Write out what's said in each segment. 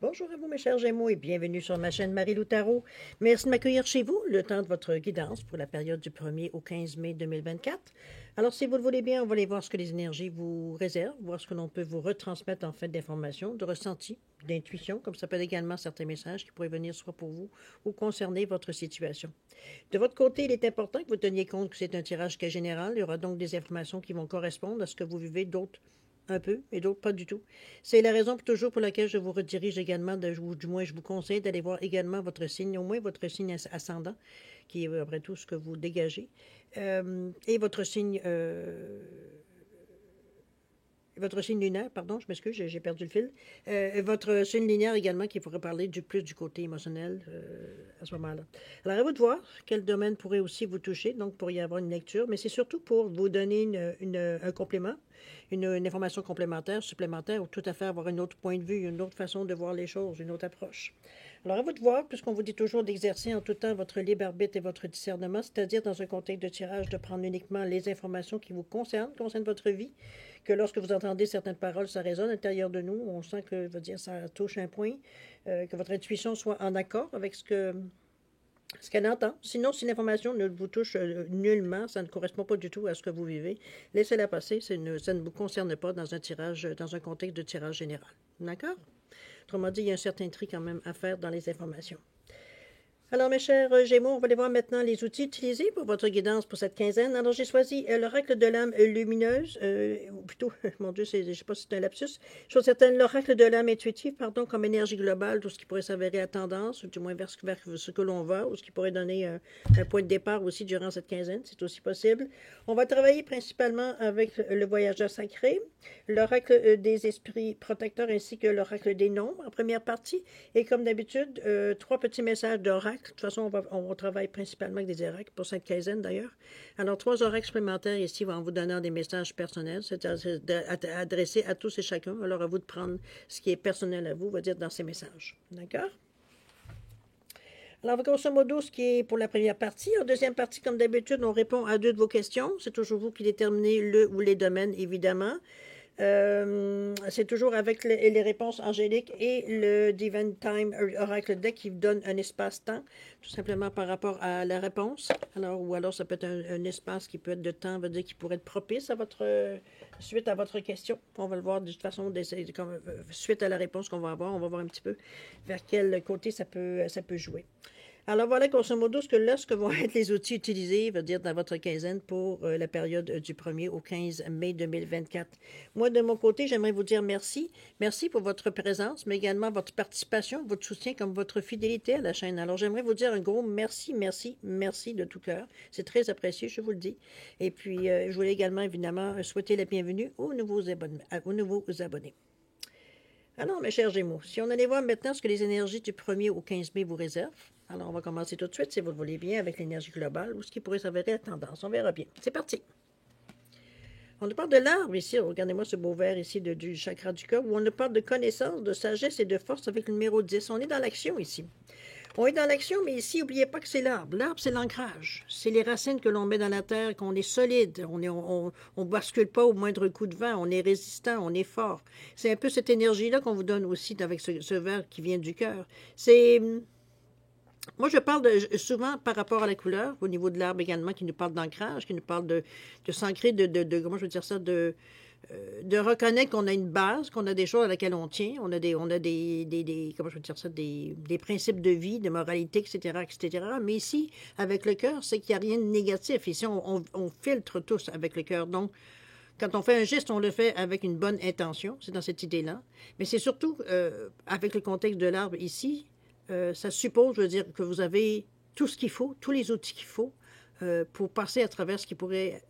Bonjour à vous, mes chers Gémeaux, et bienvenue sur ma chaîne Marie-Lou Tarot. Merci de m'accueillir chez vous, le temps de votre guidance pour la période du 1er au 15 mai 2024. Alors, si vous le voulez bien, on va aller voir ce que les énergies vous réservent, voir ce que l'on peut vous retransmettre en fait d'informations, de ressentis, d'intuition, comme ça peut être également certains messages qui pourraient venir soit pour vous ou concerner votre situation. De votre côté, il est important que vous teniez compte que c'est un tirage cas général. Il y aura donc des informations qui vont correspondre à ce que vous vivez, d'autres un peu, et d'autres pas du tout. C'est la raison toujours pour laquelle je vous redirige également, ou du moins je vous conseille d'aller voir également votre signe, au moins votre signe ascendant, qui est après tout ce que vous dégagez, et votre signe lunaire, pardon, je m'excuse, j'ai perdu le fil. Votre signe linéaire également qui pourrait parler plus du côté émotionnel à ce moment-là. Alors, à vous de voir quel domaine pourrait aussi vous toucher, donc pour y avoir une lecture, mais c'est surtout pour vous donner un complément, une information complémentaire, supplémentaire, ou tout à fait avoir un autre point de vue, une autre façon de voir les choses, une autre approche. Alors, à vous de voir, puisqu'on vous dit toujours d'exercer en tout temps votre libre arbitre et votre discernement, c'est-à-dire dans un contexte de tirage, de prendre uniquement les informations qui vous concernent votre vie, que lorsque vous entendez certaines paroles, ça résonne à l'intérieur de nous, on sent que, ça touche un point, que votre intuition soit en accord avec ce qu'elle entend. Sinon, si l'information ne vous touche nullement, ça ne correspond pas du tout à ce que vous vivez, laissez-la passer, ça ne vous concerne pas dans un contexte de tirage général. D'accord? Autrement dit, il y a un certain tri quand même à faire dans les informations. Alors, mes chers Gémeaux, on va aller voir maintenant les outils utilisés pour votre guidance pour cette quinzaine. Alors, j'ai choisi l'oracle de l'âme lumineuse, ou plutôt, mon Dieu, je ne sais pas si c'est un lapsus, chose certaine, l'oracle de l'âme intuitive, pardon, comme énergie globale, tout ce qui pourrait s'avérer à tendance, ou du moins vers ce que l'on va, ou ce qui pourrait donner un point de départ aussi durant cette quinzaine, c'est aussi possible. On va travailler principalement avec le voyageur sacré, l'oracle des esprits protecteurs ainsi que l'oracle des nombres en première partie, et comme d'habitude, 3 petits messages d'oracle. De toute façon, on travaille principalement avec des oracles pour cette quinzaine d'ailleurs. Alors, 3 oracles supplémentaires ici en vous donnant des messages personnels, c'est-à-dire adressés à tous et chacun. Alors, à vous de prendre ce qui est personnel à vous, on va dire, dans ces messages. D'accord? Alors, grosso modo, ce qui est pour la première partie. En deuxième partie, comme d'habitude, on répond à 2 de vos questions. C'est toujours vous qui déterminez le ou les domaines, évidemment. C'est toujours avec les réponses angéliques et le Divine Time Oracle Deck qui vous donne un espace-temps, tout simplement par rapport à la réponse. Alors, ou alors ça peut être un espace qui peut être de temps, veut dire qui pourrait être propice à suite à votre question. On va le voir de toute façon, suite à la réponse qu'on va avoir, on va voir un petit peu vers quel côté ça peut jouer. Alors voilà, grosso modo, ce que vont être les outils utilisés, veut dire dans votre quinzaine pour la période du 1er au 15 mai 2024. Moi, de mon côté, j'aimerais vous dire merci. Merci pour votre présence, mais également votre participation, votre soutien, comme votre fidélité à la chaîne. Alors, j'aimerais vous dire un gros merci, merci, merci de tout cœur. C'est très apprécié, je vous le dis. Et puis, je voulais également, évidemment, souhaiter la bienvenue aux nouveaux abonnés. Alors, mes chers Gémeaux, si on allait voir maintenant ce que les énergies du 1er au 15 mai vous réservent, alors on va commencer tout de suite, si vous le voulez bien, avec l'énergie globale ou ce qui pourrait s'avérer à tendance. On verra bien. C'est parti. On nous parle de l'arbre ici, regardez-moi ce beau vert ici du chakra du cœur, où on nous parle de connaissance, de sagesse et de force avec le numéro 10. On est dans l'action ici. On est dans l'action, mais ici, n'oubliez pas que c'est l'arbre. L'arbre, c'est l'ancrage. C'est les racines que l'on met dans la terre, qu'on est solide. On bascule pas au moindre coup de vent. On est résistant, on est fort. C'est un peu cette énergie-là qu'on vous donne aussi avec ce verre qui vient du cœur. Moi, je parle souvent par rapport à la couleur, au niveau de l'arbre également, qui nous parle d'ancrage, qui nous parle de s'ancrer, comment je veux dire ça, de reconnaître qu'on a une base, qu'on a des choses à laquelle on tient, on a comment je veux dire ça, des principes de vie, de moralité, etc., etc. Mais ici, avec le cœur, c'est qu'il n'y a rien de négatif. Ici, on filtre tous avec le cœur. Donc, quand on fait un geste, on le fait avec une bonne intention. C'est dans cette idée-là. Mais c'est surtout, avec le contexte de l'arbre ici, ça suppose, je veux dire, que vous avez tout ce qu'il faut, tous les outils qu'il faut pour passer à travers ce qui pourrait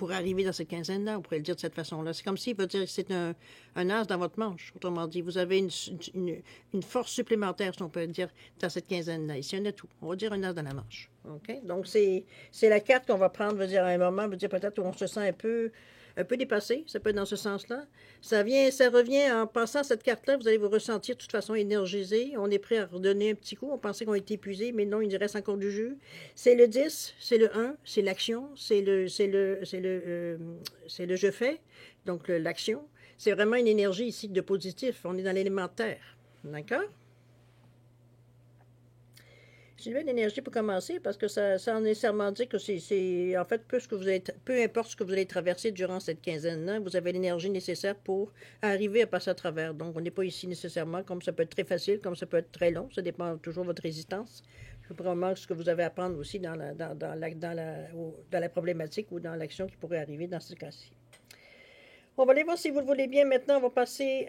arriver dans cette quinzaine-là, on pourrait le dire de cette façon-là. C'est comme s'il veut dire que c'est un as dans votre manche, autrement dit. Vous avez une force supplémentaire, si on peut le dire, dans cette quinzaine-là. Ici, on a tout. On va dire un as dans la manche. OK? Donc, c'est la carte qu'on va prendre, veut dire, à un moment, veut dire peut-être où on se sent un peu dépassé, ça peut être dans ce sens-là. Ça revient en passant cette carte-là, vous allez vous ressentir de toute façon énergisé. On est prêt à redonner un petit coup. On pensait qu'on était épuisé, mais non, il reste encore du jus. C'est le 10, c'est le 1, c'est l'action, c'est le je fais, donc l'action. C'est vraiment une énergie ici de positif. On est dans l'élément terre. D'accord? C'est une nouvelle énergie pour commencer parce que ça nécessairement dit que en fait, peu importe ce que vous allez traverser durant cette quinzaine-là, vous avez l'énergie nécessaire pour arriver à passer à travers. Donc, on n'est pas ici nécessairement, comme ça peut être très facile, comme ça peut être très long, ça dépend toujours de votre résistance. C'est probablement ce que vous avez à prendre aussi dans la problématique ou dans l'action qui pourrait arriver dans ce cas-ci. On va aller voir si vous le voulez bien. Maintenant, on va passer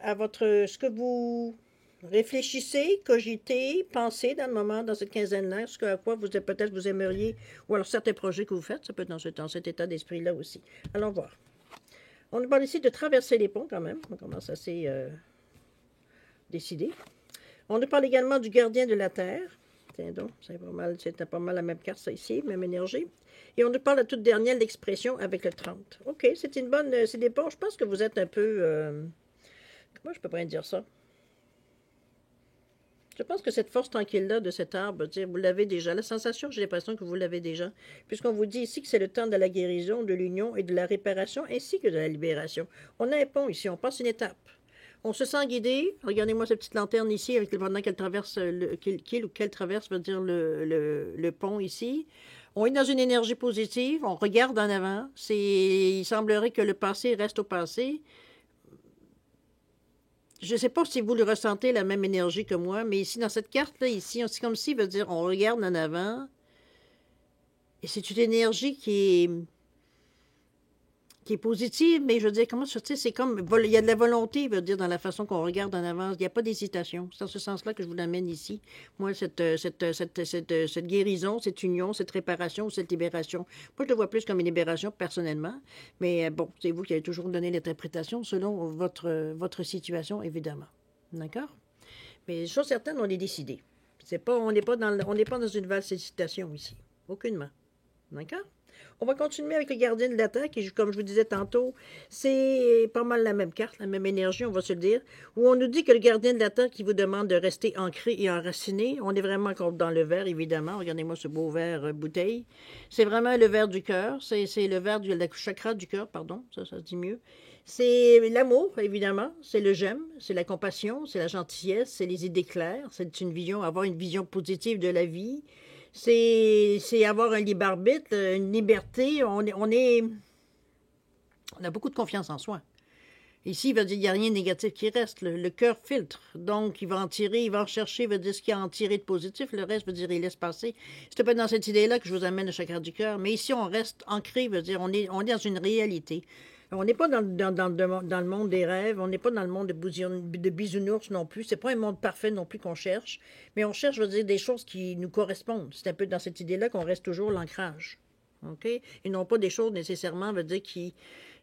à ce que vous réfléchissez, cogitez, pensez dans le moment, dans cette quinzaine-là, à quoi peut-être vous aimeriez, ou alors certains projets que vous faites, ça peut être dans cet état d'esprit-là aussi. Allons voir. On nous parle ici de traverser les ponts quand même. On commence assez décidé. On nous parle également du gardien de la Terre. Tiens donc, c'était pas mal la même carte, ça ici, même énergie. Et on nous parle la toute dernière, l'expression avec le 30. OK, c'est des bons, je pense que vous êtes un peu, comment je peux bien dire ça? Je pense que cette force tranquille-là de cet arbre, vous l'avez déjà. La sensation, j'ai l'impression que vous l'avez déjà. Puisqu'on vous dit ici que c'est le temps de la guérison, de l'union et de la réparation, ainsi que de la libération. On a un pont ici, on passe une étape. On se sent guidé. Regardez-moi cette petite lanterne ici, pendant qu'elle traverse, qu'elle traverse, veut dire le pont ici. On est dans une énergie positive, on regarde en avant. Il semblerait que le passé reste au passé. Je ne sais pas si vous le ressentez, la même énergie que moi, mais ici, dans cette carte-là, ici, c'est comme si, veut dire, on regarde en avant, et c'est une énergie qui est positive, mais je veux dire, comment ça, tu sais, c'est comme, il y a de la volonté, veut dire, dans la façon qu'on regarde en avant, il n'y a pas d'hésitation. C'est dans ce sens-là que je vous l'amène ici. Moi, cette guérison, cette union, cette réparation, cette libération, moi, je le vois plus comme une libération, personnellement, mais bon, c'est vous qui avez toujours donné l'interprétation selon votre situation, évidemment. D'accord? Mais chose certaine, on est décidé. On n'est pas dans une valse hésitation ici. Aucunement. D'accord? On va continuer avec le gardien de la Terre, qui, comme je vous disais tantôt, c'est pas mal la même carte, la même énergie, on va se le dire, où on nous dit que le gardien de la Terre qui vous demande de rester ancré et enraciné, on est vraiment dans le verre, évidemment, regardez-moi ce beau verre bouteille, c'est vraiment le verre du cœur, c'est le verre du chakra du cœur, pardon, ça se dit mieux. C'est l'amour, évidemment, c'est le j'aime, c'est la compassion, c'est la gentillesse, c'est les idées claires, c'est avoir une vision positive de la vie, c'est avoir un libre arbitre, une liberté. On a beaucoup de confiance en soi. Ici, il va dire, il n'y a rien de négatif qui reste. Le cœur filtre. Donc, il va en tirer, il va en chercher, il va dire ce qu'il y a à en tirer de positif. Le reste veut dire, il laisse passer. C'est pas dans cette idée-là que je vous amène le chakra du cœur. Mais ici, on reste ancré, veut dire, on est dans une réalité. On n'est pas dans le monde des rêves, on n'est pas dans le monde de bisounours non plus. C'est pas un monde parfait non plus qu'on cherche, mais on cherche, je veux dire, des choses qui nous correspondent. C'est un peu dans cette idée-là qu'on reste toujours l'ancrage. OK? Et non pas des choses nécessairement, veut dire, qui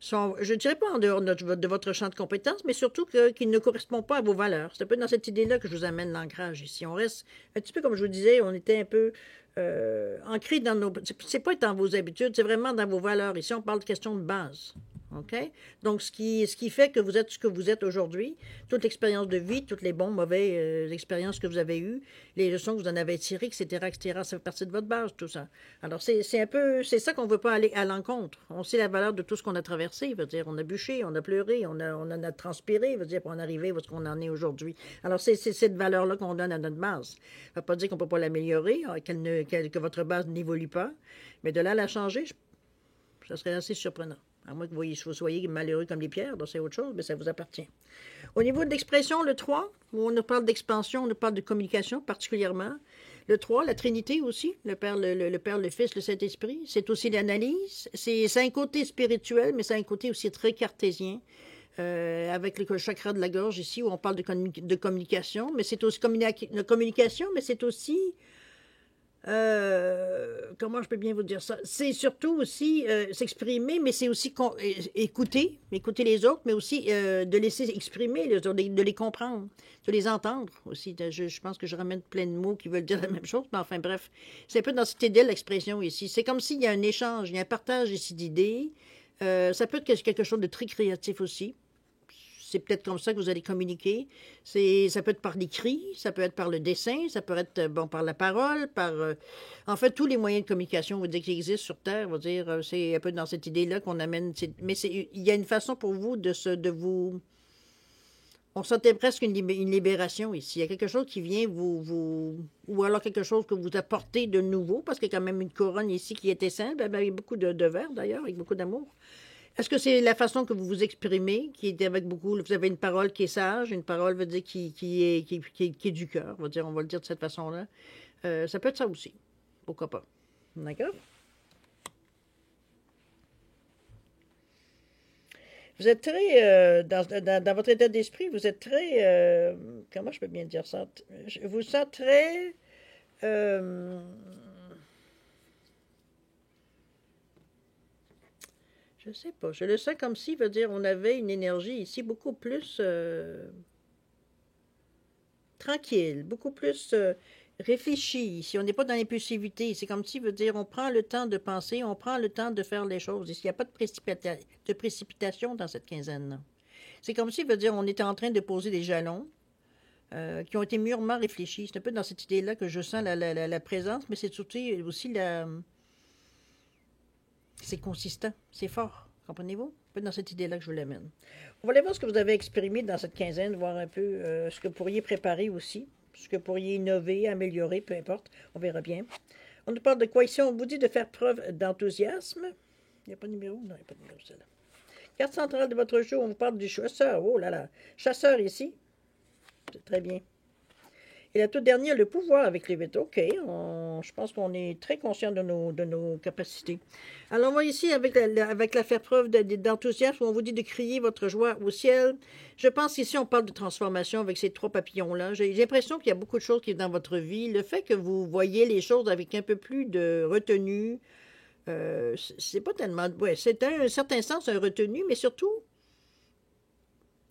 sont, je ne dirais pas en dehors de votre champ de compétences, mais surtout qui ne correspondent pas à vos valeurs. C'est un peu dans cette idée-là que je vous amène l'ancrage ici. On reste un petit peu, comme je vous disais, on était un peu ancré dans nos... C'est pas dans vos habitudes, c'est vraiment dans vos valeurs. Ici, on parle de questions de base. OK? Donc, ce qui fait que vous êtes ce que vous êtes aujourd'hui, toute l'expérience de vie, toutes les bonnes, mauvaises expériences que vous avez eues, les leçons que vous en avez tirées, etc., etc., ça fait partie de votre base, tout ça. Alors, c'est ça qu'on ne veut pas aller à l'encontre. On sait la valeur de tout ce qu'on a traversé, veut dire, on a bûché, on a pleuré, on en a transpiré, veut dire, pour en arriver où on en est aujourd'hui. Alors, c'est cette valeur-là qu'on donne à notre base. Ça ne veut pas dire qu'on ne peut pas l'améliorer, que votre base n'évolue pas, mais de là à la changer, ça serait assez surprenant. À moins que vous soyez malheureux comme les pierres, donc c'est autre chose, mais ça vous appartient. Au niveau de l'expression, le 3, où on nous parle d'expansion, on nous parle de communication particulièrement. Le 3, la Trinité aussi, le Père, le Fils, le Saint-Esprit. C'est aussi l'analyse. C'est un côté spirituel, mais c'est un côté aussi très cartésien. Avec le chakra de la gorge ici, où on parle de communication, mais c'est aussi de communication, mais c'est aussi... comment je peux bien vous dire ça? C'est surtout aussi s'exprimer, mais c'est aussi écouter les autres, mais aussi de laisser exprimer les autres, de les comprendre, de les entendre aussi. Je pense que je ramène plein de mots qui veulent dire la même chose, mais enfin bref, c'est un peu dans cette idée l'expression ici. C'est comme s'il y a un échange, il y a un partage ici d'idées. Ça peut être quelque chose de très créatif aussi. C'est peut-être comme ça que vous allez communiquer. Ça peut être par l'écrit, ça peut être par le dessin, ça peut être par la parole, en fait, tous les moyens de communication qui existent sur Terre, c'est un peu dans cette idée-là qu'on amène. Mais il y a une façon pour vous de vous On sentait presque une libération ici. Il y a quelque chose qui vient ou alors quelque chose que vous apportez de nouveau, parce qu'il y a quand même une couronne ici qui était simple, avec beaucoup de verre d'ailleurs, avec beaucoup d'amour. Est-ce que c'est la façon que vous vous exprimez, qui est avec beaucoup, vous avez une parole qui est sage, une parole, veut dire, qui est du cœur, on va le dire de cette façon-là. Ça peut être ça aussi. Pourquoi pas? D'accord? Vous êtes très, dans votre état d'esprit, vous êtes très, comment je peux bien dire ça? Je vous sens très, euh, je sais pas, je le sens comme si, veut dire, on avait une énergie ici beaucoup plus tranquille, beaucoup plus réfléchie. Ici, on n'est pas dans l'impulsivité. C'est comme si, veut dire, on prend le temps de penser, on prend le temps de faire les choses. Ici, il n'y a pas de précipitation dans cette quinzaine-là. C'est comme si, veut dire, on était en train de poser des jalons qui ont été mûrement réfléchis. C'est un peu dans cette idée-là que je sens la présence, mais c'est surtout aussi c'est consistant, c'est fort. Comprenez-vous? Un peu dans cette idée-là que je vous l'amène. On va aller voir ce que vous avez exprimé dans cette quinzaine, voir un peu ce que vous pourriez préparer aussi, ce que vous pourriez innover, améliorer, peu importe. On verra bien. On nous parle de quoi ici? On vous dit de faire preuve d'enthousiasme. Il n'y a pas de numéro? Non, il n'y a pas de numéro, celle-là. Carte centrale de votre jeu, on vous parle du chasseur. Oh là là. Chasseur ici. C'est très bien. Et la toute dernière, le pouvoir avec les 8. OK, je pense qu'on est très conscient de nos capacités. Alors, on va ici avec la faire preuve d'enthousiasme, où on vous dit de crier votre joie au ciel. Je pense qu'ici, on parle de transformation avec ces 3 papillons-là. J'ai l'impression qu'il y a beaucoup de choses qui sont dans votre vie. Le fait que vous voyez les choses avec un peu plus de retenue, c'est pas tellement... Ouais, c'est un certain sens, un retenu, mais surtout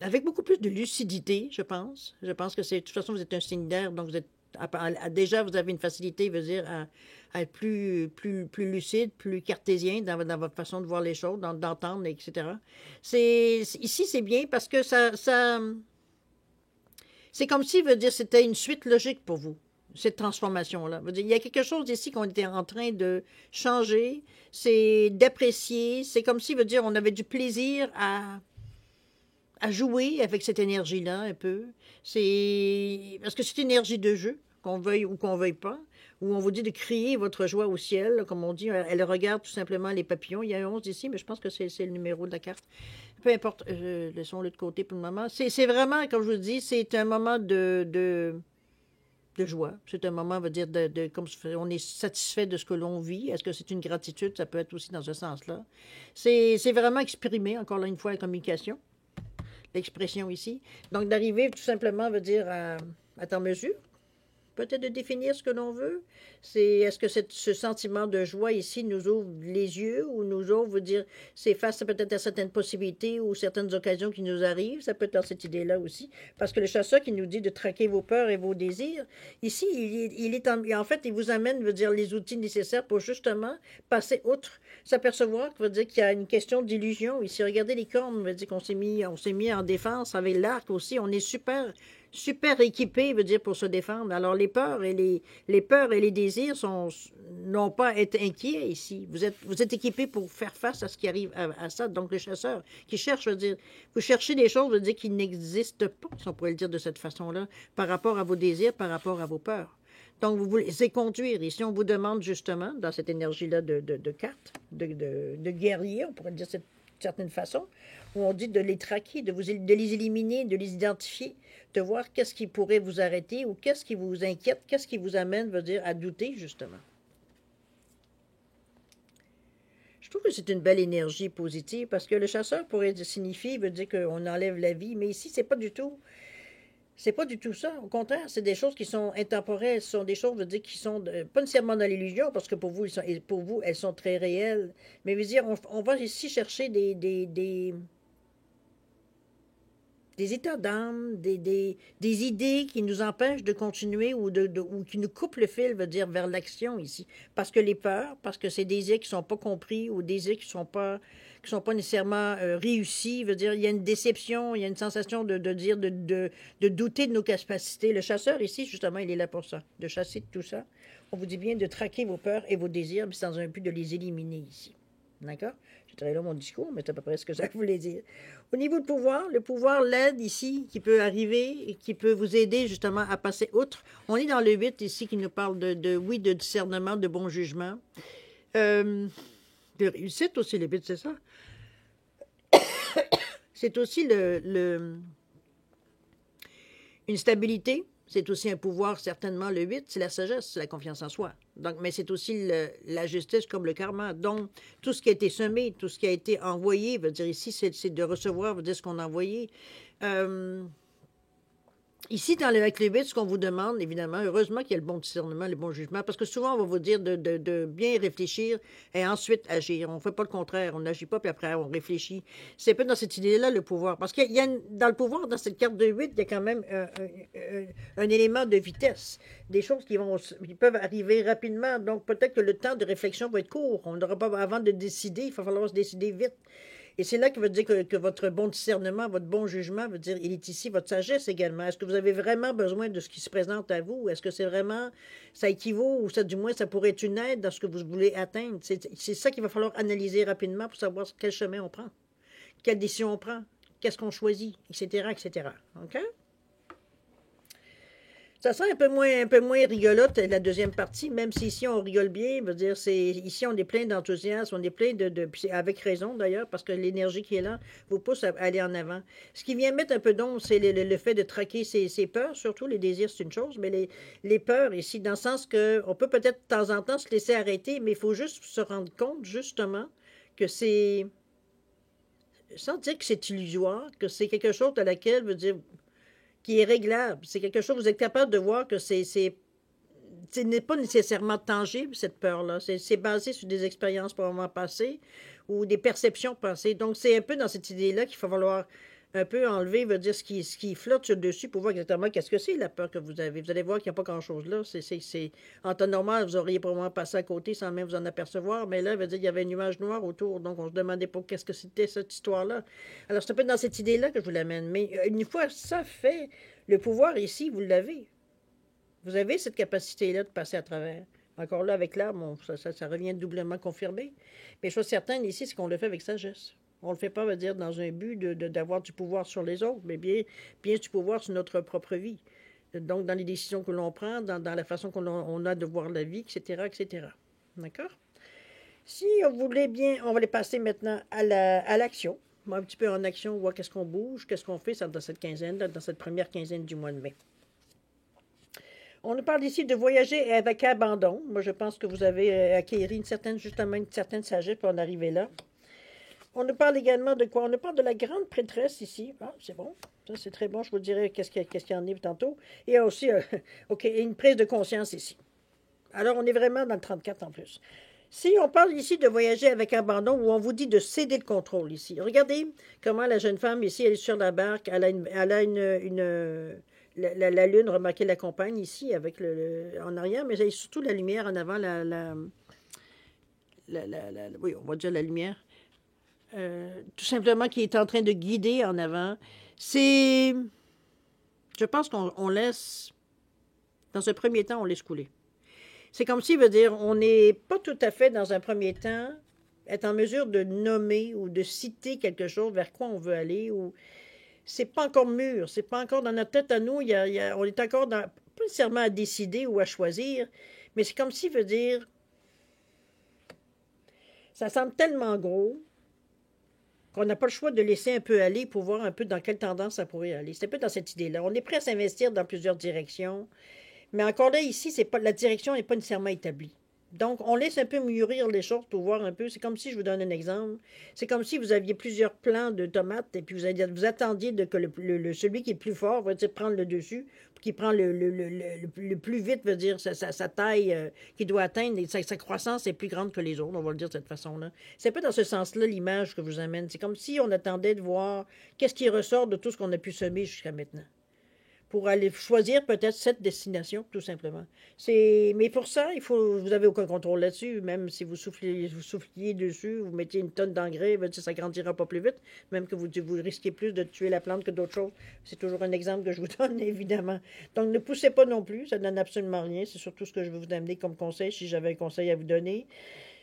avec beaucoup plus de lucidité, je pense. Je pense que c'est, de toute façon, vous êtes un signe d'air, donc vous êtes, déjà, vous avez une facilité, veut dire, à être plus lucide, plus cartésien dans votre façon de voir les choses, d'entendre, etc. Ici, c'est bien parce que c'est comme si, veut dire, c'était une suite logique pour vous, cette transformation-là. Il y a quelque chose ici qu'on était en train de changer, c'est d'apprécier, c'est comme si, veut dire, on avait du plaisir à jouer avec cette énergie-là un peu. C'est parce que c'est une énergie de jeu, qu'on veuille ou qu'on veuille pas, où on vous dit de crier votre joie au ciel, comme on dit. Elle regarde tout simplement les papillons. Il y a un 11 ici, mais je pense que c'est le numéro de la carte. Peu importe, laissons-le de côté pour le moment. C'est vraiment, comme je vous dis, c'est un moment de joie. C'est un moment, on va dire, comme on est satisfait de ce que l'on vit. Est-ce que c'est une gratitude? Ça peut être aussi dans ce sens-là. C'est vraiment exprimé, encore là une fois, la communication, l'expression ici. Donc, d'arriver tout simplement veut dire à être en mesure, peut-être de définir ce que l'on veut. Est-ce que ce sentiment de joie ici nous ouvre les yeux ou nous ouvre, veut dire, c'est face peut-être à certaines possibilités ou certaines occasions qui nous arrivent. Ça peut être dans cette idée-là aussi. Parce que le chasseur qui nous dit de traquer vos peurs et vos désirs, ici, en fait, il vous amène, veut dire, les outils nécessaires pour justement passer outre, s'apercevoir, veut dire qu'il y a une question d'illusion. Ici, regardez les cornes, veut dire qu'on s'est mis en défense avec l'arc aussi. On est super équipé, veut dire, pour se défendre. Alors, les peurs et les désirs n'ont pas à être inquiets ici. Vous êtes équipé pour faire face à ce qui arrive à ça. Donc, le chasseur qui cherche, veut dire, vous cherchez des choses, veut dire, qui n'existent pas, si on pourrait le dire de cette façon-là, par rapport à vos désirs, par rapport à vos peurs. Donc, vous voulez conduire. Ici, on vous demande justement, dans cette énergie-là de carte, de guerrier, on pourrait le dire de certaine façon, où on dit de les traquer, de les éliminer, de les identifier, de voir qu'est-ce qui pourrait vous arrêter ou qu'est-ce qui vous inquiète, qu'est-ce qui vous amène, veut dire, à douter, justement. Je trouve que c'est une belle énergie positive parce que le chasseur pourrait signifier, veut dire qu'on enlève la vie, mais ici, c'est pas du tout. C'est pas du tout ça. Au contraire, c'est des choses qui sont intemporelles. Ce sont des choses, veut dire, qui sont pas nécessairement dans l'illusion, parce que pour vous, elles sont très réelles. Mais veut dire, on va ici chercher des états d'âme, des idées qui nous empêchent de continuer ou qui nous coupent le fil, veut dire, vers l'action ici. Parce que les peurs, parce que c'est des idées qui ne sont pas compris ou des idées qui ne sont pas nécessairement réussies, veut dire, il y a une déception, il y a une sensation de douter de nos capacités. Le chasseur ici, justement, il est là pour ça, de chasser tout ça. On vous dit bien de traquer vos peurs et vos désirs, mais c'est dans un but de les éliminer ici. D'accord? C'est très long mon discours, mais c'est à peu près ce que ça voulait dire. Au niveau du pouvoir, le pouvoir, l'aide ici, qui peut arriver et qui peut vous aider justement à passer outre. On est dans le 8 ici qui nous parle oui, de discernement, de bon jugement. De réussite aussi, le 8, c'est ça. C'est aussi une stabilité. C'est aussi un pouvoir, certainement, le 8, c'est la sagesse, c'est la confiance en soi. Donc, mais c'est aussi la justice comme le karma. Donc, tout ce qui a été semé, tout ce qui a été envoyé, veut dire ici, c'est de recevoir, veut dire ce qu'on a envoyé. Ici, avec les 8, ce qu'on vous demande, évidemment, heureusement qu'il y a le bon discernement, le bon jugement, parce que souvent, on va vous dire de bien réfléchir et ensuite agir. On ne fait pas le contraire. On n'agit pas, puis après, on réfléchit. C'est un peu dans cette idée-là, le pouvoir. Parce qu'il y a dans le pouvoir, dans cette carte de 8, il y a quand même un élément de vitesse. Des choses qui peuvent arriver rapidement. Donc, peut-être que le temps de réflexion va être court. On n'aura pas, avant de décider, il va falloir se décider vite. Et c'est là que veut dire que votre bon discernement, votre bon jugement veut dire, il est ici, votre sagesse également. Est-ce que vous avez vraiment besoin de ce qui se présente à vous? Est-ce que c'est vraiment, ça équivaut, ou ça, du moins, ça pourrait être une aide dans ce que vous voulez atteindre? C'est ça qu'il va falloir analyser rapidement pour savoir quel chemin on prend, quelle décision on prend, qu'est-ce qu'on choisit, etc., etc. OK? Ça sent un peu moins rigolote, la deuxième partie, même si ici on rigole bien, veut dire, ici on est plein d'enthousiasme, on est plein avec raison d'ailleurs, parce que l'énergie qui est là vous pousse à aller en avant. Ce qui vient mettre un peu d'ombre, c'est le fait de traquer ses peurs, surtout les désirs, c'est une chose, mais les peurs ici, dans le sens que on peut peut-être de temps en temps se laisser arrêter, mais il faut juste se rendre compte, justement, que c'est, sans dire que c'est illusoire, que c'est quelque chose de laquelle, veut dire, qui est réglable. C'est quelque chose, vous êtes capable de voir que ce n'est pas nécessairement tangible, cette peur-là. C'est basé sur des expériences probablement passées ou des perceptions passées. Donc, c'est un peu dans cette idée-là qu'il va falloir un peu enlever, veut dire, ce qui flotte sur le dessus pour voir exactement qu'est-ce que c'est la peur que vous avez. Vous allez voir qu'il n'y a pas grand-chose là. En temps normal, vous auriez probablement passé à côté sans même vous en apercevoir, mais là, veut dire, il y avait un nuage noir autour, donc on se demandait pas qu'est-ce que c'était cette histoire-là. Alors, c'est un peu dans cette idée-là que je vous l'amène. Mais une fois ça fait, le pouvoir ici, vous l'avez. Vous avez cette capacité-là de passer à travers. Encore là, avec l'âme, ça revient doublement confirmé. Mais chose certaine ici, c'est qu'on le fait avec sagesse. On ne le fait pas, veut dire, dans un but d'avoir du pouvoir sur les autres, mais bien du pouvoir sur notre propre vie. Donc, dans les décisions que l'on prend, dans la façon qu'on a de voir la vie, etc., etc. D'accord? Si on voulait bien, on va les passer maintenant à l'action. Un petit peu en action, voir qu'est-ce qu'on bouge, qu'est-ce qu'on fait dans cette quinzaine, dans cette première quinzaine du mois de mai. On nous parle ici de voyager avec abandon. Moi, je pense que vous avez acquis justement une certaine sagesse pour en arriver là. On nous parle également de quoi? On nous parle de la grande prêtresse ici. Ah, c'est bon. Ça, c'est très bon. Je vous dirai qu'est-ce qu'il y en a tantôt. Et il y a aussi une prise de conscience ici. Alors, on est vraiment dans le 34 en plus. Si on parle ici de voyager avec abandon, où on vous dit de céder le contrôle ici. Regardez comment la jeune femme ici, elle est sur la barque. Elle a la lune, remarquez, l'accompagne ici avec en arrière, mais elle surtout la lumière en avant, oui, on va dire la lumière. Tout simplement qui est en train de guider en avant. Je pense qu'on laisse, dans un premier temps, on laisse couler. C'est comme si, veut dire, on n'est pas tout à fait, dans un premier temps, être en mesure de nommer ou de citer quelque chose vers quoi on veut aller, ou c'est pas encore mûr, c'est pas encore dans notre tête à nous, on est encore pas nécessairement à décider ou à choisir, mais c'est comme si, veut dire, ça semble tellement gros qu'on n'a pas le choix de laisser un peu aller pour voir un peu dans quelle tendance ça pourrait aller. C'est un peu dans cette idée-là. On est prêt à s'investir dans plusieurs directions, mais encore là, ici, la direction n'est pas nécessairement établie. Donc, on laisse un peu mûrir les choses pour voir un peu. C'est comme si, je vous donne un exemple, c'est comme si vous aviez plusieurs plants de tomates et puis vous attendiez que celui qui est plus fort va dire prendre le dessus, qui prend le plus vite, veut dire sa taille qu'il doit atteindre et sa croissance est plus grande que les autres, on va le dire de cette façon-là. C'est un peu dans ce sens-là l'image que je vous amène. C'est comme si on attendait de voir qu'est-ce qui ressort de tout ce qu'on a pu semer jusqu'à maintenant, pour aller choisir peut-être cette destination, tout simplement. Mais pour ça, vous n'avez aucun contrôle là-dessus. Même si vous souffliez dessus, vous mettiez une tonne d'engrais, ça ne grandira pas plus vite, même que vous risquez plus de tuer la plante que d'autres choses. C'est toujours un exemple que je vous donne, évidemment. Donc, ne poussez pas non plus, ça ne donne absolument rien. C'est surtout ce que je veux vous amener comme conseil, si j'avais un conseil à vous donner.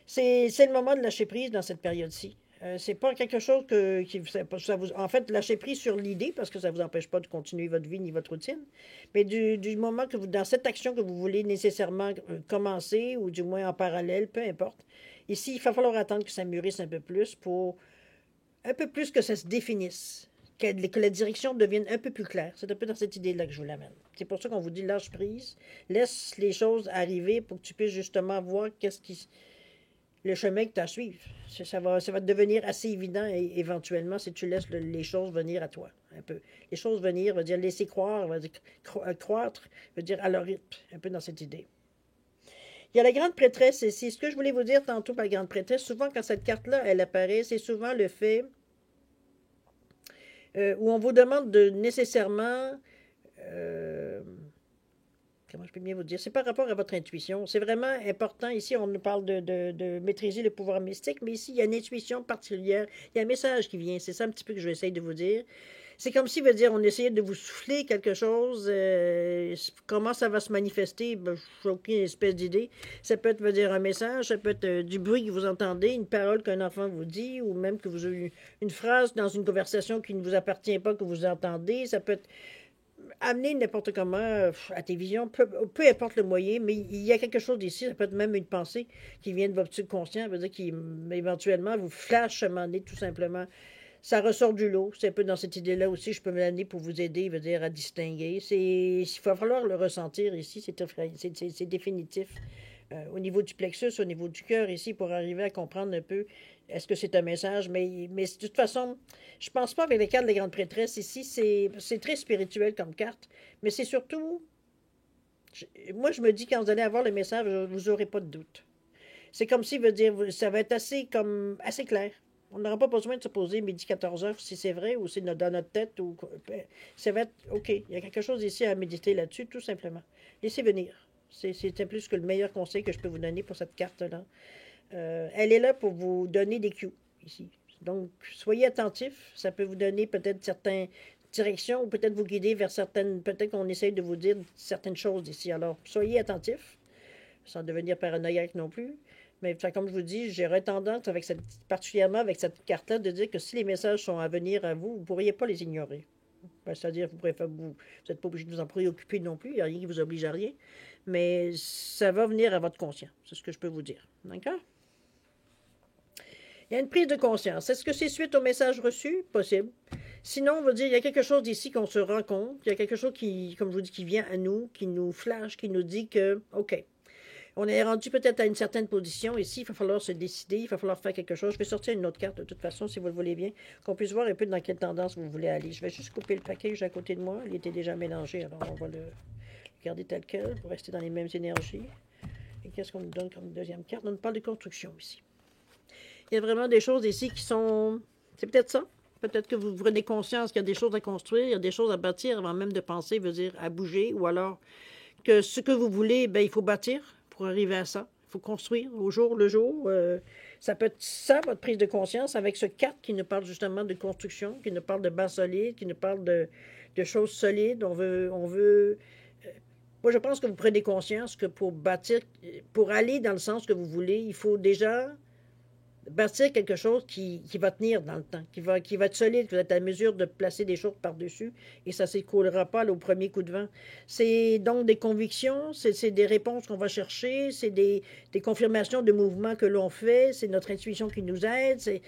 C'est le moment de lâcher prise dans cette période-ci. C'est pas quelque chose en fait, lâchez prise sur l'idée parce que ça vous empêche pas de continuer votre vie ni votre routine. Mais du moment que dans cette action que vous voulez nécessairement commencer ou du moins en parallèle, peu importe. Ici, il va falloir attendre que ça mûrisse un peu plus que ça se définisse, que la direction devienne un peu plus claire. C'est un peu dans cette idée-là que je vous l'amène. C'est pour ça qu'on vous dit lâche prise, laisse les choses arriver pour que tu puisses justement voir le chemin que tu as à suivre. Ça va devenir assez évident et éventuellement si tu laisses les choses venir à toi. Un peu. Les choses venir veut dire laisser croire, veut dire croître, veut dire à leur rythme, un peu dans cette idée. Il y a la grande prêtresse ici. Ce que je voulais vous dire tantôt par la grande prêtresse, souvent quand cette carte-là, elle apparaît, c'est souvent le fait où on vous demande de nécessairement... comment je peux bien vous dire? C'est par rapport à votre intuition. C'est vraiment important. Ici, on nous parle de maîtriser le pouvoir mystique, mais ici, il y a une intuition particulière. Il y a un message qui vient. C'est ça un petit peu que je vais essayer de vous dire. C'est comme si, veut dire, on essayait de vous souffler quelque chose. Comment ça va se manifester? Ben, je n'ai aucune espèce d'idée. Ça peut être, veut dire, un message, ça peut être du bruit que vous entendez, une parole qu'un enfant vous dit, ou même que vous avez une phrase dans une conversation qui ne vous appartient pas, que vous entendez. Ça peut être amener n'importe comment à tes visions, peu importe le moyen, mais il y a quelque chose d'ici, ça peut être même une pensée qui vient de votre subconscient, veut dire qui éventuellement vous flash à un moment donné, tout simplement. Ça ressort du lot. C'est un peu dans cette idée-là aussi, je peux me l'amener pour vous aider, veut dire à distinguer. Il va falloir le ressentir ici, c'est définitif. Au niveau du plexus, au niveau du cœur ici, pour arriver à comprendre un peu est-ce que c'est un message, mais de toute façon, je pense pas avec les cartes de la grande prêtresse ici, c'est très spirituel comme carte, mais c'est surtout, moi je me dis quand vous allez avoir le message, vous n'aurez pas de doute. C'est comme si, veut dire, ça va être assez clair. On n'aura pas besoin de se poser midi 14 heures si c'est vrai ou c'est dans notre tête. Ça va être OK. Il y a quelque chose ici à méditer là-dessus, tout simplement. Laissez venir. C'est plus que le meilleur conseil que je peux vous donner pour cette carte-là. Elle est là pour vous donner des cues ici. Donc, soyez attentifs. Ça peut vous donner peut-être certaines directions ou peut-être vous guider vers certaines... Peut-être qu'on essaye de vous dire certaines choses ici. Alors, soyez attentifs, sans devenir paranoïaque non plus. Mais comme je vous dis, j'aurais tendance, particulièrement avec cette carte-là, de dire que si les messages sont à venir à vous, vous ne pourriez pas les ignorer. C'est-à-dire, vous n'êtes pas obligé de vous en préoccuper non plus, il n'y a rien qui vous oblige à rien, mais ça va venir à votre conscience, c'est ce que je peux vous dire. D'accord? Il y a une prise de conscience. Est-ce que c'est suite au message reçu? Possible. Sinon, on va dire, il y a quelque chose d'ici qu'on se rend compte, il y a quelque chose qui, comme je vous dis, qui vient à nous, qui nous flash, qui nous dit que, OK, on est rendu peut-être à une certaine position. Ici, il va falloir se décider, il va falloir faire quelque chose. Je vais sortir une autre carte de toute façon, si vous le voulez bien, qu'on puisse voir un peu dans quelle tendance vous voulez aller. Je vais juste couper le package à côté de moi. Il était déjà mélangé, alors on va le garder tel quel pour rester dans les mêmes énergies. Et qu'est-ce qu'on nous donne comme deuxième carte? On nous parle de construction ici. Il y a vraiment des choses ici qui sont... C'est peut-être ça. Peut-être que vous prenez conscience qu'il y a des choses à construire, il y a des choses à bâtir avant même de penser, veut dire à bouger, ou alors que ce que vous voulez, ben, il faut bâtir pour arriver à ça. Il faut construire au jour le jour. Ça peut être ça, votre prise de conscience, avec ce 4 qui nous parle justement de construction, qui nous parle de base solide, qui nous parle de choses solides. Moi, je pense que vous prenez conscience que pour bâtir, pour aller dans le sens que vous voulez, il faut déjà bâtir quelque chose qui va tenir dans le temps, qui va être solide, que vous êtes à mesure de placer des choses par-dessus et ça ne s'écroulera pas là, au premier coup de vent. C'est donc des convictions, c'est des réponses qu'on va chercher, c'est des confirmations de mouvements que l'on fait, c'est notre intuition qui nous aide, c'est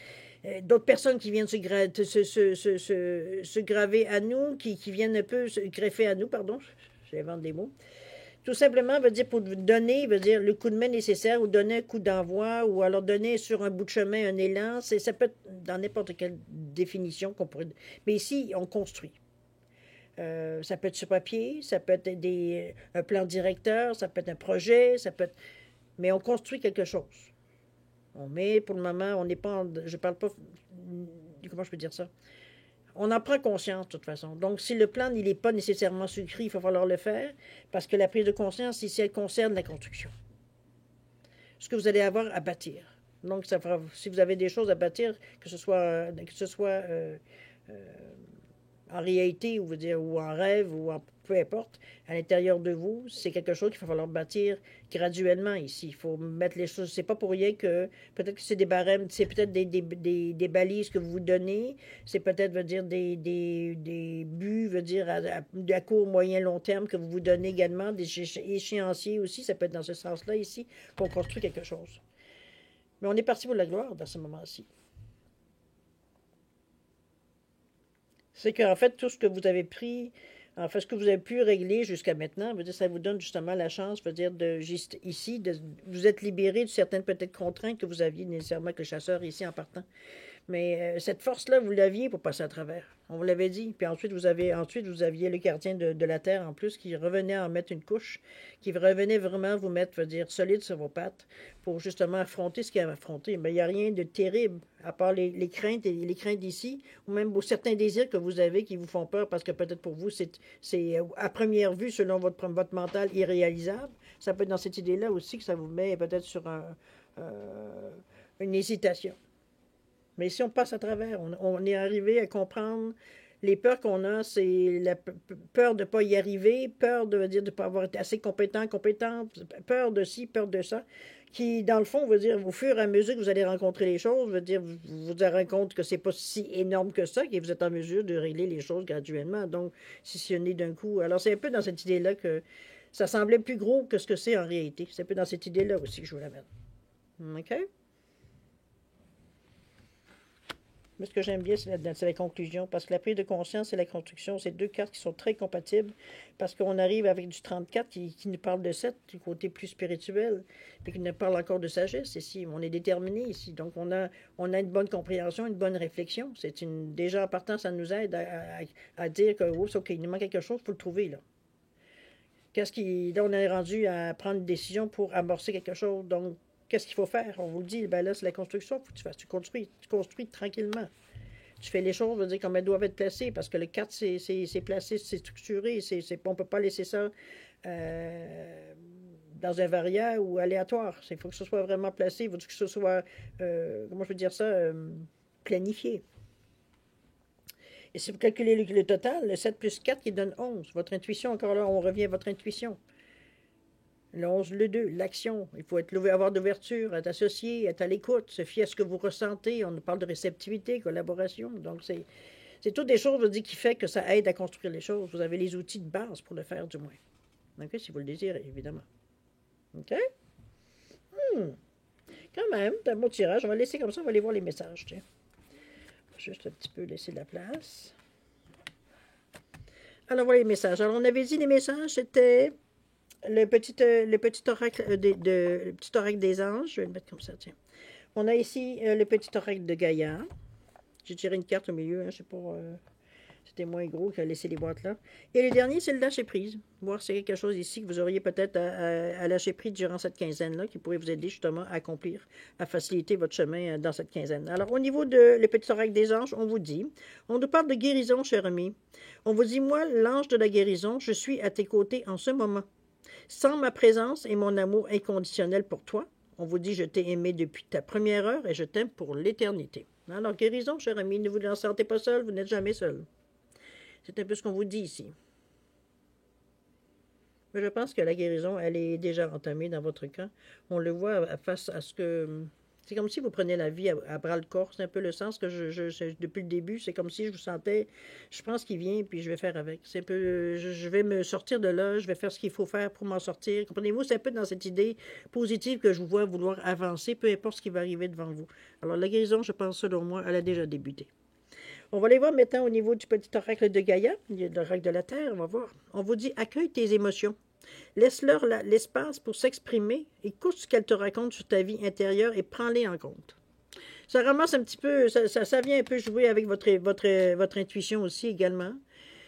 d'autres personnes qui viennent se graver à nous, qui viennent un peu se greffer à nous, pardon, j'invente des mots. Tout simplement, veut dire pour donner, veut dire le coup de main nécessaire ou donner un coup d'envoi ou alors donner sur un bout de chemin un élan. Ça peut être dans n'importe quelle définition qu'on pourrait... Mais ici, on construit. Ça peut être sur papier, ça peut être un plan directeur, ça peut être un projet, ça peut être... Mais on construit quelque chose. On met, pour le moment, on n'est pas... Je parle pas... Comment je peux dire ça? On en prend conscience, de toute façon. Donc, si le plan n'est pas nécessairement sucré, il va falloir le faire, parce que la prise de conscience, ici, elle concerne la construction. Ce que vous allez avoir à bâtir. Donc, si vous avez des choses à bâtir, que ce soit en réalité, ou en rêve, peu importe, à l'intérieur de vous, c'est quelque chose qu'il va falloir bâtir graduellement ici. Il faut mettre les choses, c'est pas pour rien que, peut-être que c'est des barèmes, c'est peut-être des balises que vous vous donnez, c'est peut-être, veut dire, des buts, veut dire, à court, moyen, long terme que vous vous donnez également, des échéanciers aussi, ça peut être dans ce sens-là ici, qu'on construit quelque chose. Mais on est parti pour la gloire dans ce moment-ci. C'est qu'en fait, tout ce que vous avez pris, en fait, ce que vous avez pu régler jusqu'à maintenant, veut dire, ça vous donne justement la chance, veut dire, de juste ici, de vous êtes libéré de certaines peut-être contraintes que vous aviez nécessairement que le chasseur ici en partant. Mais cette force-là, vous l'aviez pour passer à travers. On vous l'avait dit. Puis ensuite, vous aviez le gardien de la terre en plus qui revenait en mettre une couche, qui revenait vraiment vous mettre, veut dire, solide sur vos pattes pour justement affronter ce qu'il y a à affronter. Mais il n'y a rien de terrible, à part les craintes et les craintes d'ici, ou même certains désirs que vous avez qui vous font peur parce que peut-être pour vous, c'est à première vue, selon votre mental, irréalisable. Ça peut être dans cette idée-là aussi que ça vous met peut-être sur une hésitation. Mais si on passe à travers, on est arrivé à comprendre les peurs qu'on a, c'est la peur de ne pas y arriver, peur de dire de ne pas avoir été assez compétente, peur de ci, peur de ça, qui, dans le fond, veut dire, au fur et à mesure que vous allez rencontrer les choses, veut dire, vous vous rendez compte que c'est pas si énorme que ça, que vous êtes en mesure de régler les choses graduellement, donc si ce n'est d'un coup. Alors, c'est un peu dans cette idée-là que ça semblait plus gros que ce que c'est en réalité. C'est un peu dans cette idée-là aussi que je vous l'amène. OK? Mais ce que j'aime bien, c'est la conclusion, parce que la prise de conscience et la construction, c'est deux cartes qui sont très compatibles, parce qu'on arrive avec du 34 qui nous parle de 7, du côté plus spirituel, puis qui nous parle encore de sagesse ici. On est déterminé ici, donc on a une bonne compréhension, une bonne réflexion. Déjà en partant, ça nous aide à dire que, oups, OK, il nous manque quelque chose, il faut le trouver, là. Là, on est rendu à prendre une décision pour amorcer quelque chose, donc qu'est-ce qu'il faut faire? On vous le dit, ben là, c'est la construction, il faut que tu fasses. Tu construis tranquillement. Tu fais les choses, veut dire, comme elles doivent être placées, parce que le 4, c'est placé, c'est structuré, on ne peut pas laisser ça dans un variant ou aléatoire. Il faut que ce soit vraiment placé, il faut que ce soit, comment je veux dire ça, planifié. Et si vous calculez le total, le 7 plus 4 qui donne 11. Votre intuition, encore là, on revient à votre intuition. Le 11, le 2, l'action. Il faut avoir d'ouverture, être associé, être à l'écoute, se fier à ce que vous ressentez. On parle de réceptivité, collaboration. Donc, c'est toutes des choses, je dis, qui fait que ça aide à construire les choses. Vous avez les outils de base pour le faire, du moins. OK? Si vous le désirez, évidemment. OK? Quand même, c'est un bon tirage. On va laisser comme ça, on va aller voir les messages. Tiens. Juste un petit peu laisser de la place. Alors, voilà les messages. Alors, on avait dit les messages, c'était le petit oracle le petit oracle des anges. Je vais le mettre comme ça, tiens. On a ici le petit oracle de Gaïa. J'ai tiré une carte au milieu, hein, je sais pas. C'était moins gros qui a laissé les boîtes là. Et le dernier, c'est le lâcher prise. Voir si c'est quelque chose ici que vous auriez peut-être à lâcher prise durant cette quinzaine-là, qui pourrait vous aider justement à accomplir, à faciliter votre chemin dans cette quinzaine. Alors, au niveau de le petit oracle des anges, on vous dit, on nous parle de guérison, cher ami. On vous dit, moi, l'ange de la guérison, je suis à tes côtés en ce moment. Sans ma présence et mon amour inconditionnel pour toi, on vous dit, je t'ai aimé depuis ta première heure et je t'aime pour l'éternité. Alors, guérison, cher ami, ne vous en sentez pas seul, vous n'êtes jamais seul. C'est un peu ce qu'on vous dit ici. Mais je pense que la guérison, elle est déjà entamée dans votre cas. On le voit face à ce que... C'est comme si vous preniez la vie à bras-le-corps. C'est un peu le sens que depuis le début, c'est comme si je vous sentais... Je pense qu'il vient, puis je vais faire avec. C'est un peu... Je vais me sortir de là, je vais faire ce qu'il faut faire pour m'en sortir. Comprenez-vous? C'est un peu dans cette idée positive que je vous vois vouloir avancer, peu importe ce qui va arriver devant vous. Alors, la guérison, je pense, selon moi, elle a déjà débuté. On va aller voir maintenant au niveau du petit oracle de Gaïa, l'oracle de la Terre, on va voir. On vous dit, accueille tes émotions. Laisse-leur l'espace pour s'exprimer. Écoute ce qu'elles te racontent sur ta vie intérieure et prends-les en compte. Ça ramasse un petit peu, ça vient un peu jouer avec votre intuition aussi également.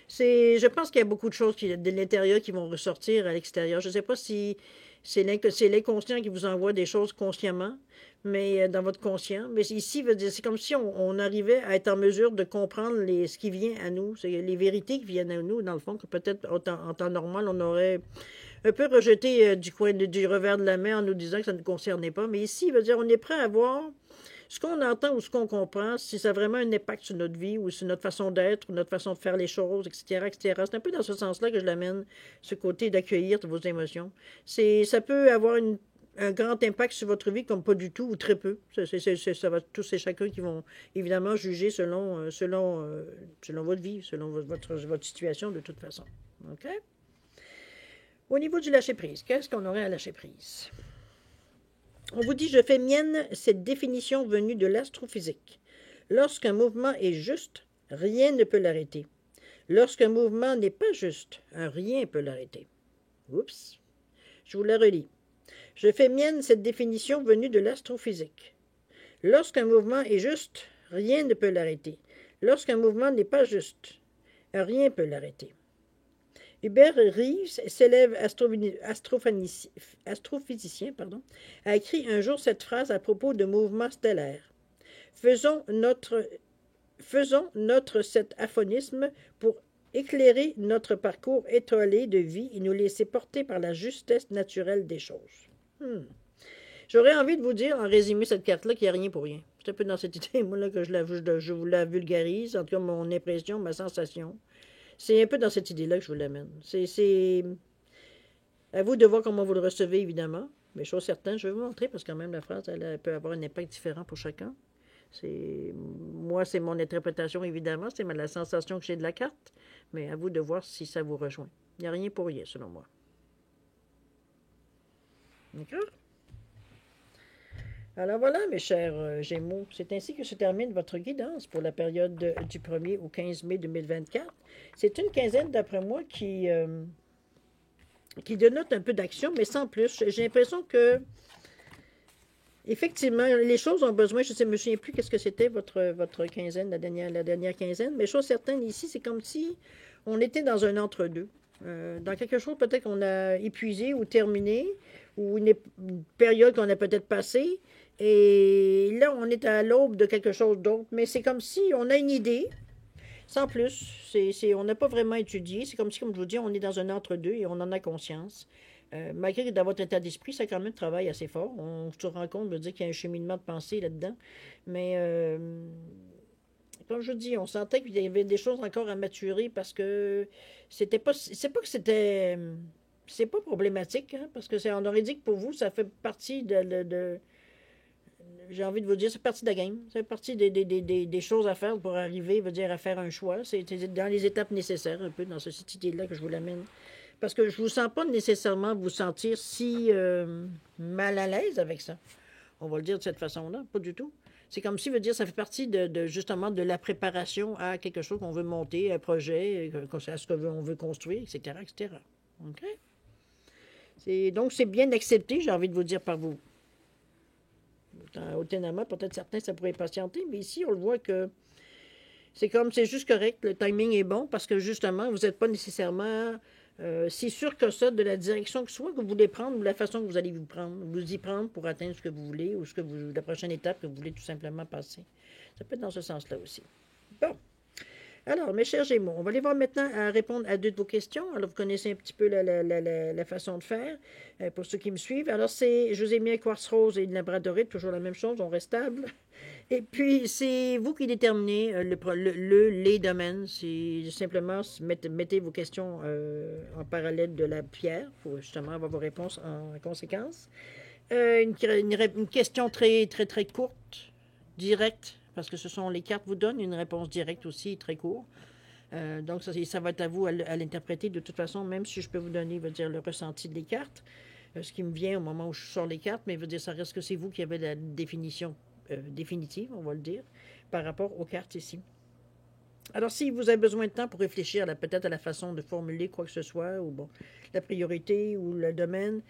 Je pense qu'il y a beaucoup de choses de l'intérieur qui vont ressortir à l'extérieur. Je ne sais pas si c'est l'inconscient qui vous envoie des choses consciemment, mais dans votre conscient. Mais ici, c'est comme si on arrivait à être en mesure de comprendre ce qui vient à nous, les vérités qui viennent à nous, dans le fond, que peut-être en temps normal, on aurait un peu rejeté du revers de la main en nous disant que ça ne nous concernait pas. Mais ici, on est prêt à voir ce qu'on entend ou ce qu'on comprend, si ça a vraiment un impact sur notre vie ou sur notre façon d'être ou notre façon de faire les choses, etc., etc. C'est un peu dans ce sens-là que je l'amène, ce côté d'accueillir vos émotions. Ça peut avoir un grand impact sur votre vie comme pas du tout ou très peu. Ça va tous et chacun qui vont évidemment juger selon votre vie, selon votre situation de toute façon. OK? Au niveau du lâcher-prise, qu'est-ce qu'on aurait à lâcher prise? On vous dit, je fais mienne cette définition venue de l'astrophysique. Lorsqu'un mouvement est juste, rien ne peut l'arrêter. Lorsqu'un mouvement n'est pas juste, un rien peut l'arrêter. Oups. Je vous la relis. Je fais mienne cette définition venue de l'astrophysique. Lorsqu'un mouvement est juste, rien ne peut l'arrêter. Lorsqu'un mouvement n'est pas juste, un rien peut l'arrêter. Hubert Reeves, célèbre astrophysicien, a écrit un jour cette phrase à propos de mouvements stellaires. Faisons notre cet aphonisme pour éclairer notre parcours étoilé de vie et nous laisser porter par la justesse naturelle des choses. J'aurais envie de vous dire, en résumé, cette carte-là, qu'il n'y a rien pour rien. C'est un peu dans cette idée, moi, là, que je vous la vulgarise, en tout cas, mon impression, ma sensation. C'est un peu dans cette idée-là que je vous l'amène. C'est à vous de voir comment vous le recevez, évidemment. Mais chose certaine, je vais vous montrer, parce que quand même, la phrase, elle peut avoir un impact différent pour chacun. Moi, c'est mon interprétation, évidemment. C'est la sensation que j'ai de la carte. Mais à vous de voir si ça vous rejoint. Il n'y a rien pour rien, selon moi. D'accord? Alors voilà, mes chers Gémeaux, c'est ainsi que se termine votre guidance pour la période du 1er au 15 mai 2024. C'est une quinzaine, d'après moi, qui dénote un peu d'action, mais sans plus. J'ai l'impression que, effectivement, les choses ont besoin, je ne me souviens plus qu'est-ce que c'était votre quinzaine, la dernière quinzaine, mais chose certaine ici, c'est comme si on était dans un entre-deux. Dans quelque chose peut-être qu'on a épuisé ou terminé, ou une période qu'on a peut-être passée, et là, on est à l'aube de quelque chose d'autre. Mais c'est comme si on a une idée, sans plus. On n'a pas vraiment étudié. C'est comme si, comme je vous dis, on est dans un entre-deux et on en a conscience. Malgré que dans votre état d'esprit, ça quand même travaille assez fort. On se rend compte de dire qu'il y a un cheminement de pensée là-dedans. Mais comme je vous dis, on sentait qu'il y avait des choses encore à maturer parce que c'était pas. C'est pas que c'était. C'est pas problématique, hein, parce que on aurait dit que pour vous, ça fait partie j'ai envie de vous dire, c'est partie de la game. C'est partie des choses à faire pour arriver, veut dire, à faire un choix. C'est dans les étapes nécessaires, un peu, dans cette idée-là que je vous l'amène. Parce que je ne vous sens pas nécessairement vous sentir si mal à l'aise avec ça. On va le dire de cette façon-là, pas du tout. C'est comme si, veut dire, ça fait partie justement de la préparation à quelque chose qu'on veut monter, un projet, à ce qu'on veut construire, etc., etc. OK? Donc, c'est bien accepté, j'ai envie de vous dire, par vous. Au Ténama, peut-être certains, ça pourrait patienter, mais ici, on le voit que c'est juste correct, le timing est bon, parce que justement, vous n'êtes pas nécessairement si sûr que ça de la direction que soit que vous voulez prendre ou la façon que vous allez vous y prendre pour atteindre ce que vous voulez ou la prochaine étape que vous voulez tout simplement passer. Ça peut être dans ce sens-là aussi. Bon. Alors, mes chers Gémeaux, on va aller voir maintenant à répondre à deux de vos questions. Alors, vous connaissez un petit peu la façon de faire pour ceux qui me suivent. Alors, je vous ai mis un quartz rose et une labradorite, toujours la même chose, on reste stable. Et puis, c'est vous qui déterminez les domaines. C'est simplement, mettez vos questions en parallèle de la pierre pour justement avoir vos réponses en conséquence. Une question très, très, très courte, directe, parce que les cartes vous donnent une réponse directe aussi, très courte. Donc, ça va être à vous à l'interpréter de toute façon, même si je peux vous donner, le ressenti des cartes, ce qui me vient au moment où je sors les cartes, mais ça reste que c'est vous qui avez la définition définitive, on va le dire, par rapport aux cartes ici. Alors, si vous avez besoin de temps pour réfléchir peut-être à la façon de formuler quoi que ce soit, ou la priorité ou le domaine,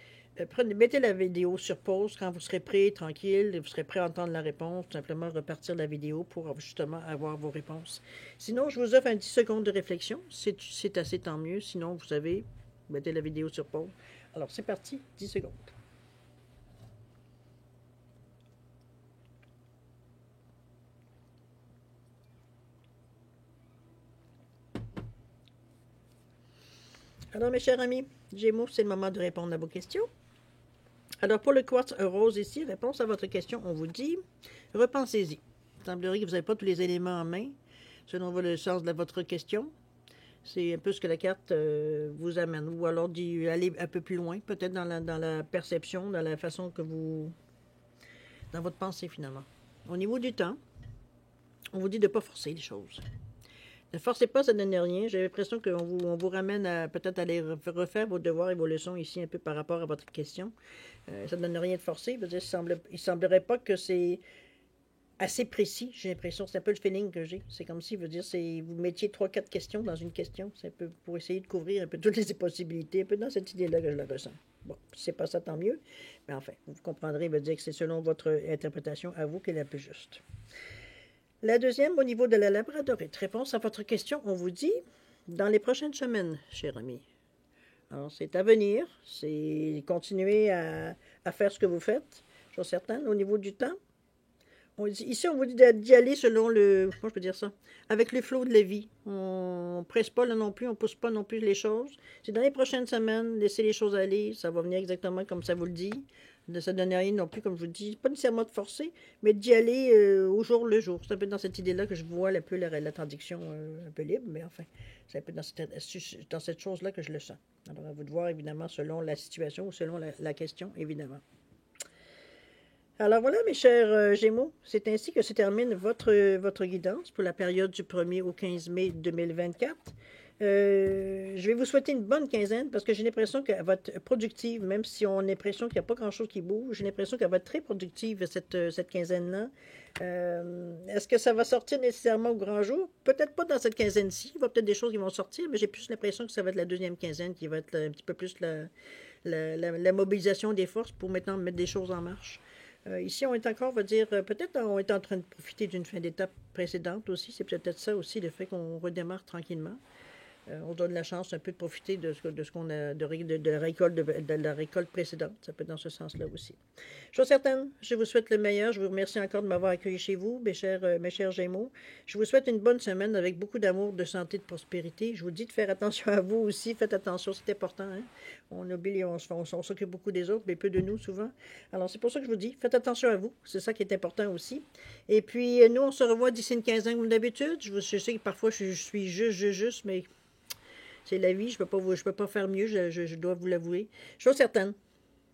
mettez la vidéo sur pause quand vous serez prêt, tranquille, vous serez prêt à entendre la réponse, tout simplement repartir la vidéo pour justement avoir vos réponses. Sinon, je vous offre un 10 secondes de réflexion. C'est assez, tant mieux. Sinon, vous savez, mettez la vidéo sur pause. Alors, c'est parti, 10 secondes. Alors, mes chers amis, Gémeaux, c'est le moment de répondre à vos questions. Alors, pour le quartz rose ici, réponse à votre question, on vous dit, repensez-y. Il semblerait que vous n'avez pas tous les éléments en main, selon le sens de votre question. C'est un peu ce que la carte vous amène. Ou alors d'y aller un peu plus loin, peut-être dans la perception, dans la façon que vous... dans votre pensée, finalement. Au niveau du temps, on vous dit de ne pas forcer les choses. Ne forcez pas, ça ne donne rien. J'ai l'impression qu'on vous ramène à peut-être aller refaire vos devoirs et vos leçons ici un peu par rapport à votre question. Ça ne donne rien de forcer. Il ne semblerait pas que c'est assez précis, j'ai l'impression. C'est un peu le feeling que j'ai. C'est comme si, vous mettiez 3-4 questions dans une question. C'est un peu pour essayer de couvrir un peu toutes les possibilités, un peu dans cette idée-là que je la ressens. Bon, si c'est pas ça, tant mieux. Mais enfin, vous comprendrez, veut dire que c'est selon votre interprétation à vous qu'elle est la plus juste. La deuxième, au niveau de la labradorite, réponse à votre question, on vous dit, dans les prochaines semaines, cher ami. Alors, c'est à venir, c'est continuer à faire ce que vous faites, je suis certaine, au niveau du temps. Ici, on vous dit d'y aller selon comment je peux dire ça, avec le flot de la vie. On ne presse pas là non plus, on ne pousse pas non plus les choses. C'est dans les prochaines semaines, laissez les choses aller, ça va venir exactement comme ça vous le dit. Ça ne donne rien non plus, comme je vous le dis, pas nécessairement de forcer, mais d'y aller au jour le jour. C'est un peu dans cette idée-là que je vois un peu la traduction un peu libre, mais enfin, c'est un peu dans cette chose-là que je le sens. Alors, à vous de voir, évidemment, selon la situation ou selon la question, évidemment. Alors voilà, mes chers Gémeaux, c'est ainsi que se termine votre guidance pour la période du 1er au 15 mai 2024. Je vais vous souhaiter une bonne quinzaine parce que j'ai l'impression qu'elle va être productive, même si on a l'impression qu'il n'y a pas grand-chose qui bouge. J'ai l'impression qu'elle va être très productive cette quinzaine-là. Est-ce que ça va sortir nécessairement au grand jour? Peut-être pas dans cette quinzaine-ci. Il va peut-être des choses qui vont sortir, mais j'ai plus l'impression que ça va être la deuxième quinzaine qui va être un petit peu plus la mobilisation des forces pour maintenant mettre des choses en marche. Ici, on est encore, on va dire, peut-être on est en train de profiter d'une fin d'étape précédente aussi. C'est peut-être ça aussi, le fait qu'on redémarre tranquillement. On donne la chance un peu de profiter de ce qu'on a de la récolte précédente. Ça peut être dans ce sens-là aussi. Chose certaine, je vous souhaite le meilleur. Je vous remercie encore de m'avoir accueilli chez vous, mes chers Gémeaux. Je vous souhaite une bonne semaine avec beaucoup d'amour, de santé, de prospérité. Je vous dis de faire attention à vous aussi. Faites attention, c'est important. Hein? On oublie, on s'occupe beaucoup des autres, mais peu de nous souvent. Alors, c'est pour ça que je vous dis, faites attention à vous. C'est ça qui est important aussi. Et puis, nous, on se revoit d'ici une quinzaine comme d'habitude. Je sais que parfois, je suis juste, mais... c'est la vie, je peux pas faire mieux, je dois vous l'avouer. Chose certaine,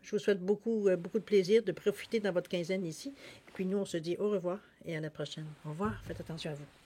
je vous souhaite beaucoup de plaisir, de profiter dans votre quinzaine ici. Et puis nous, on se dit au revoir et à la prochaine. Au revoir, faites attention à vous.